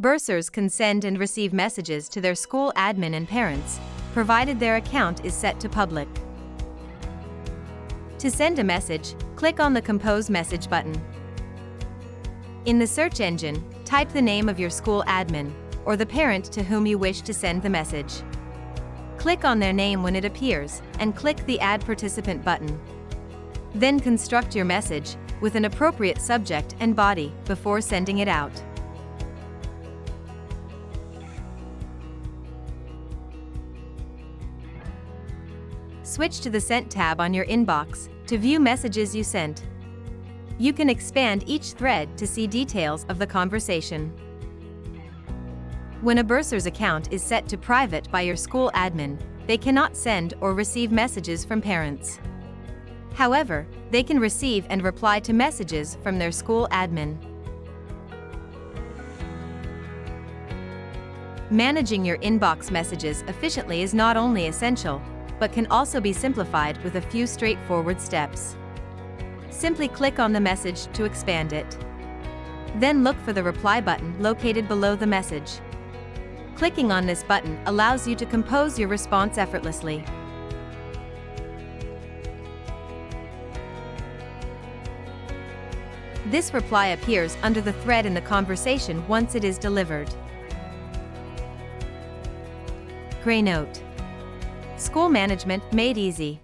Bursars can send and receive messages to their school admin and parents, provided their account is set to public. To send a message, click on the Compose Message button. In the search engine, type the name of your school admin, or the parent to whom you wish to send the message. Click on their name when it appears, and click the Add Participant button. Then construct your message, with an appropriate subject and body, before sending it out. Switch to the Sent tab on your inbox to view messages you sent. You can expand each thread to see details of the conversation. When a Bursar's account is set to private by your school admin, they cannot send or receive messages from parents. However, they can receive and reply to messages from their school admin. Managing your inbox messages efficiently is not only essential, but can also be simplified with a few straightforward steps. Simply click on the message to expand it. Then look for the reply button located below the message. Clicking on this button allows you to compose your response effortlessly. This reply appears under the thread in the conversation once it is delivered. Greynote. School management made easy.